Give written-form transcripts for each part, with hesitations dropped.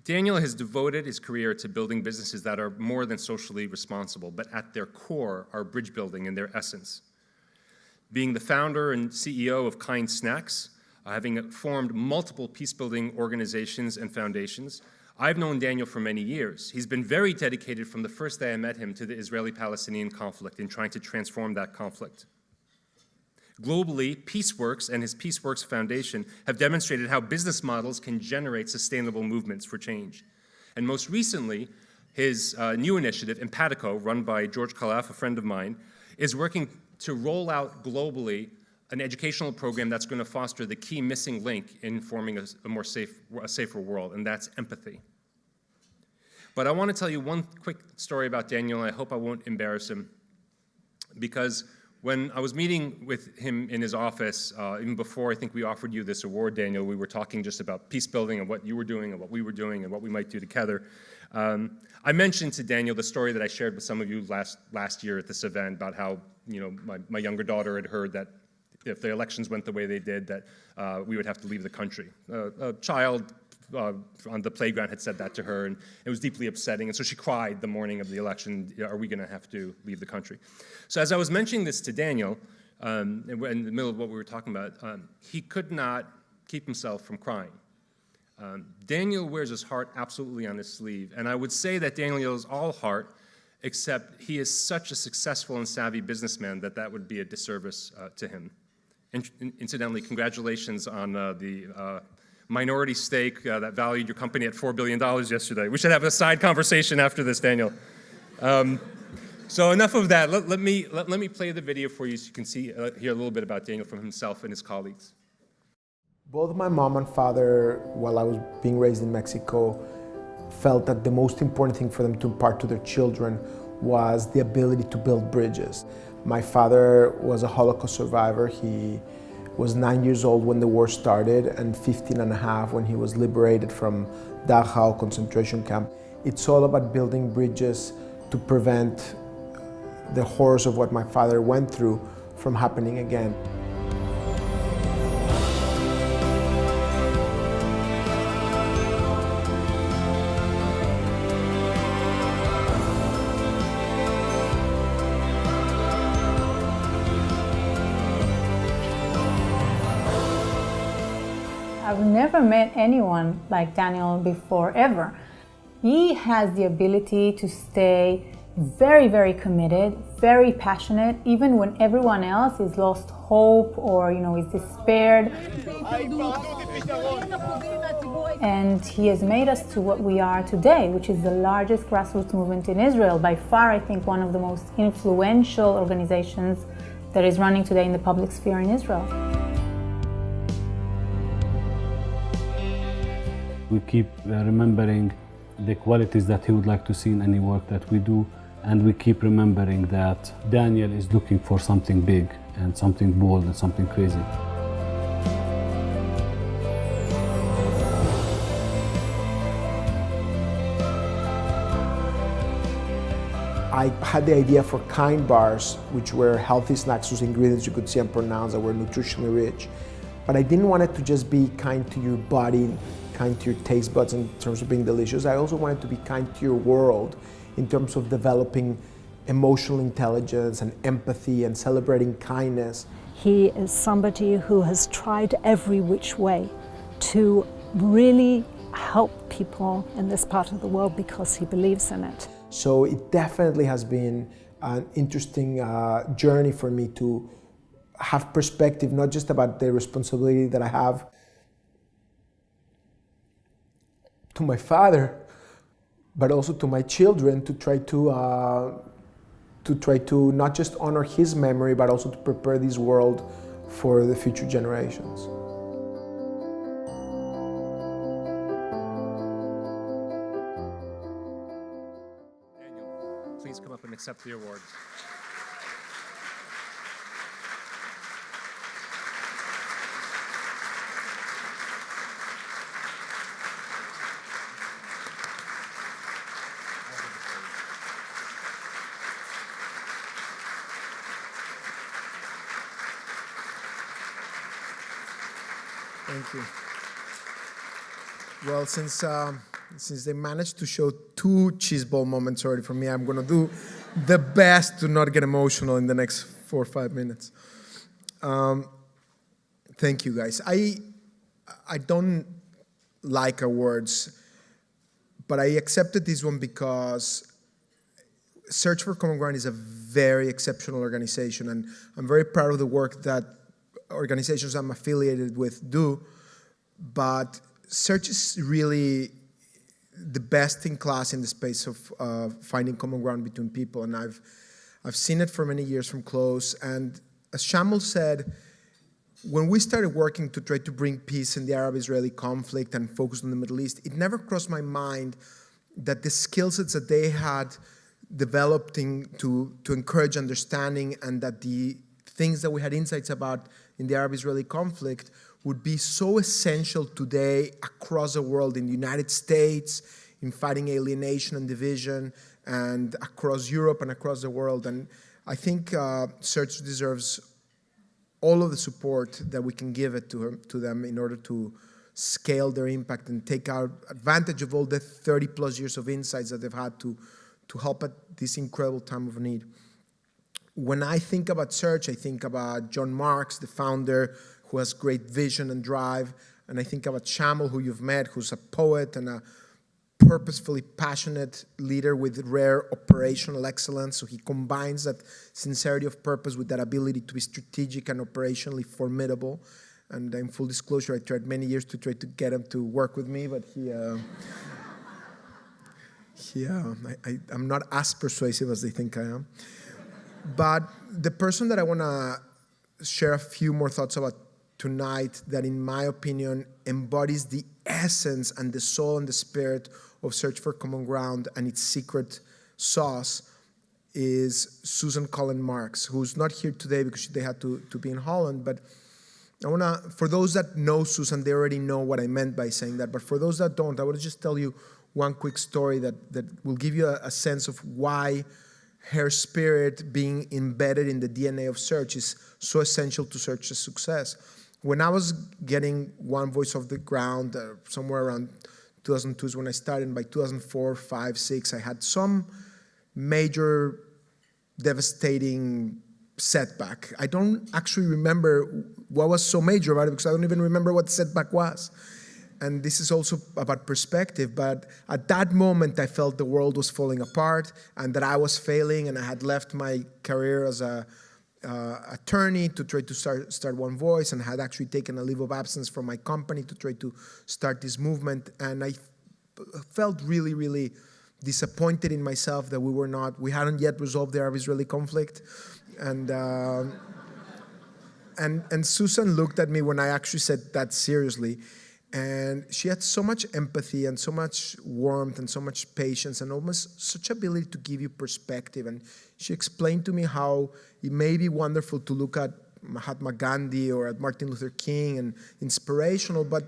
Daniel has devoted his career to building businesses that are more than socially responsible, but at their core are bridge building in their essence. Being the founder and CEO of Kind Snacks, having formed multiple peace-building organizations and foundations, I've known Daniel for many years. He's been very dedicated from the first day I met him to the Israeli-Palestinian conflict in trying to transform that conflict. Globally, PeaceWorks and his PeaceWorks Foundation have demonstrated how business models can generate sustainable movements for change. And most recently, his new initiative, Empatico, run by George Khalaf, a friend of mine, is working to roll out globally an educational program that's going to foster the key missing link in forming a safer world, and that's empathy. But I want to tell you one quick story about Daniel, and I hope I won't embarrass him, because when I was meeting with him in his office, even before I think we offered you this award, Daniel, we were talking just about peace building and what you were doing and what we were doing and what we might do together. I mentioned to Daniel the story that I shared with some of you last year at this event about how, you know, my younger daughter had heard that if the elections went the way they did, that we would have to leave the country. A child on the playground had said that to her, and it was deeply upsetting, and so she cried the morning of the election, are we going to have to leave the country? So as I was mentioning this to Daniel, in the middle of what we were talking about, he could not keep himself from crying. Daniel wears his heart absolutely on his sleeve, and I would say that Daniel is all heart, except he is such a successful and savvy businessman that would be a disservice to him. Incidentally, congratulations on the minority stake that valued your company at $4 billion yesterday. We should have a side conversation after this, Daniel. So enough of that. Let me play the video for you so you can hear a little bit about Daniel from himself and his colleagues. Both my mom and father, while I was being raised in Mexico, felt that the most important thing for them to impart to their children was the ability to build bridges. My father was a Holocaust survivor. He was 9 years old when the war started and 15 and a half when he was liberated from Dachau concentration camp. It's all about building bridges to prevent the horrors of what my father went through from happening again. I've never met anyone like Daniel before, ever. He has the ability to stay very, very committed, very passionate, even when everyone else has lost hope or, is despaired. And he has made us to what we are today, which is the largest grassroots movement in Israel. By far, I think, one of the most influential organizations that is running today in the public sphere in Israel. We keep remembering the qualities that he would like to see in any work that we do, and we keep remembering that Daniel is looking for something big and something bold and something crazy. I had the idea for Kind bars, which were healthy snacks whose ingredients you could see and pronounce that were nutritionally rich. But I didn't want it to just be kind to your body, kind to your taste buds in terms of being delicious. I also wanted to be kind to your world in terms of developing emotional intelligence and empathy and celebrating kindness. He is somebody who has tried every which way to really help people in this part of the world because he believes in it. So it definitely has been an interesting journey for me to have perspective, not just about the responsibility that I have to my father, but also to my children, to try to not just honor his memory, but also to prepare this world for the future generations. Daniel, please come up and accept the award. Thank you. Well, since Since they managed to show 2 cheese ball moments already for me, I'm going to do the best to not get emotional in the next 4 or 5 minutes. Thank you, guys. I don't like awards, but I accepted this one because Search for Common Ground is a very exceptional organization, and I'm very proud of the work that organizations I'm affiliated with do, but Search is really the best in class in the space of finding common ground between people, and I've seen it for many years from close. And as Shamil said, when we started working to try to bring peace in the Arab-Israeli conflict and focus on the Middle East, it never crossed my mind that the skill sets that they had developed to encourage understanding, and that the things that we had insights about in the Arab-Israeli conflict would be so essential today across the world, in the United States, in fighting alienation and division, and across Europe and across the world. And I think Search deserves all of the support that we can give it to them in order to scale their impact and take out advantage of all the 30 plus years of insights that they've had to help at this incredible time of need. When I think about Search, I think about John Marks, the founder, who has great vision and drive. And I think about Shamil, who you've met, who's a poet and a purposefully passionate leader with rare operational excellence. So he combines that sincerity of purpose with that ability to be strategic and operationally formidable. And in full disclosure, I tried many years to try to get him to work with me, but I'm not as persuasive as they think I am. But the person that I want to share a few more thoughts about tonight, that in my opinion embodies the essence and the soul and the spirit of Search for Common Ground and its secret sauce, is Susan Collin Marks, who's not here today because they had to be in Holland. But I want to, for those that know Susan, they already know what I meant by saying that. But for those that don't, I want to just tell you one quick story that will give you a sense of why her spirit being embedded in the DNA of Search is so essential to Search's success. When I was getting One Voice off the ground, somewhere around 2002 is when I started, and by 2004, 5, 6, I had some major devastating setback. I don't actually remember what was so major about it, because I don't even remember what the setback was. And this is also about perspective, but at that moment I felt the world was falling apart and that I was failing, and I had left my career as a attorney to try to start One Voice, and had actually taken a leave of absence from my company to try to start this movement. And I felt really, really disappointed in myself that we hadn't yet resolved the Arab-Israeli conflict. And Susan looked at me when I actually said that seriously. And she had so much empathy and so much warmth and so much patience and almost such ability to give you perspective. And she explained to me how it may be wonderful to look at Mahatma Gandhi or at Martin Luther King and inspirational, but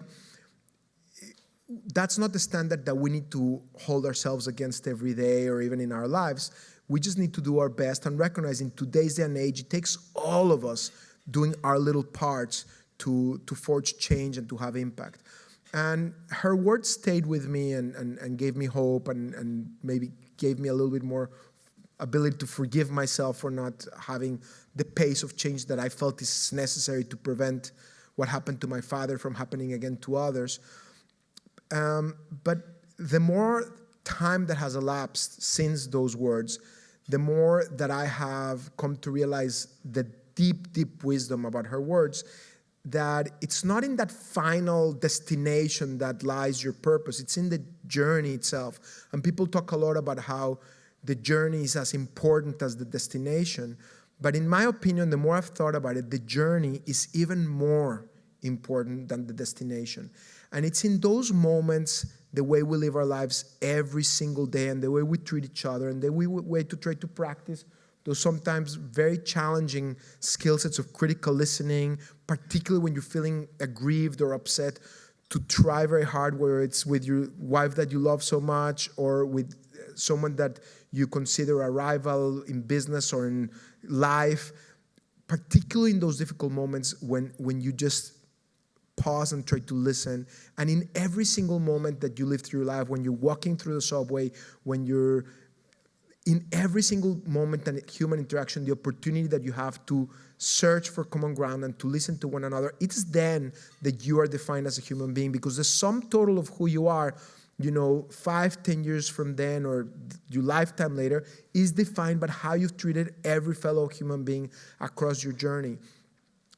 that's not the standard that we need to hold ourselves against every day or even in our lives. We just need to do our best and recognize in today's day and age, it takes all of us doing our little parts to forge change and to have impact. And her words stayed with me and gave me hope and maybe gave me a little bit more ability to forgive myself for not having the pace of change that I felt is necessary to prevent what happened to my father from happening again to others. But the more time that has elapsed since those words, the more that I have come to realize the deep, deep wisdom about her words, that it's not in that final destination that lies your purpose. It's in the journey itself. And people talk a lot about how the journey is as important as the destination. But in my opinion, the more I've thought about it, the journey is even more important than the destination. And it's in those moments, the way we live our lives every single day, and the way we treat each other, and the way to try to practice those sometimes very challenging skill sets of critical listening, particularly when you're feeling aggrieved or upset, to try very hard, whether it's with your wife that you love so much or with someone that you consider a rival in business or in life, particularly in those difficult moments when you just pause and try to listen. And in every single moment that you live through your life, when you're walking through the subway, when you're in every single moment and human interaction, the opportunity that you have to search for common ground and to listen to one another, it's then that you are defined as a human being, because the sum total of who you are, 5, 10 years from then or your lifetime later, is defined by how you've treated every fellow human being across your journey.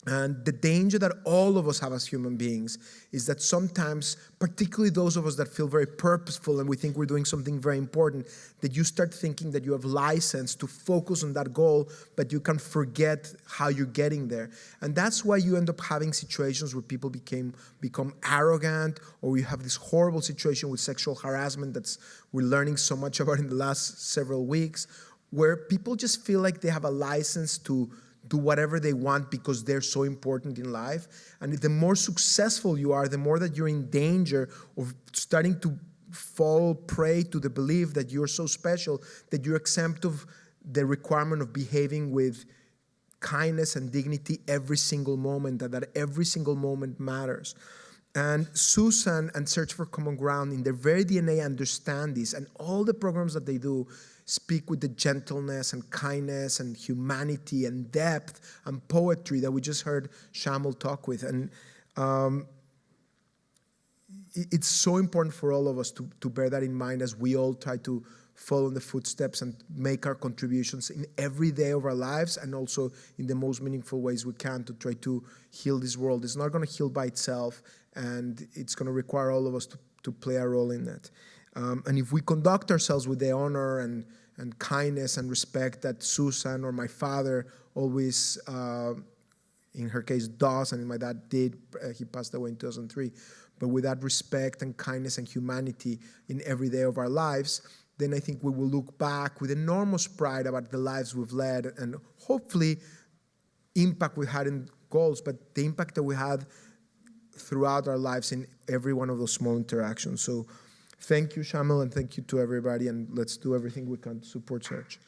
And the danger that all of us have as human beings is that sometimes, particularly those of us that feel very purposeful and we think we're doing something very important, that you start thinking that you have license to focus on that goal, but you can forget how you're getting there. And that's why you end up having situations where people become arrogant, or you have this horrible situation with sexual harassment we're learning so much about in the last several weeks, where people just feel like they have a license to do whatever they want because they're so important in life. And the more successful you are, the more that you're in danger of starting to fall prey to the belief that you're so special, that you're exempt of the requirement of behaving with kindness and dignity every single moment, that every single moment matters. And Susan and Search for Common Ground, in their very DNA, understand this, and all the programs that they do speak with the gentleness and kindness and humanity and depth and poetry that we just heard Shamil talk with. And it's so important for all of us to bear that in mind as we all try to follow in the footsteps and make our contributions in every day of our lives, and also in the most meaningful ways we can to try to heal this world. It's not going to heal by itself, and it's going to require all of us to play a role in that. And if we conduct ourselves with the honor and kindness and respect that Susan or my father always, in her case, does, and my dad did, he passed away in 2003, but with that respect and kindness and humanity in every day of our lives, then I think we will look back with enormous pride about the lives we've led, and hopefully impact we had in goals, but the impact that we had throughout our lives in every one of those small interactions. So thank you, Shamil, and thank you to everybody, and let's do everything we can to support Search.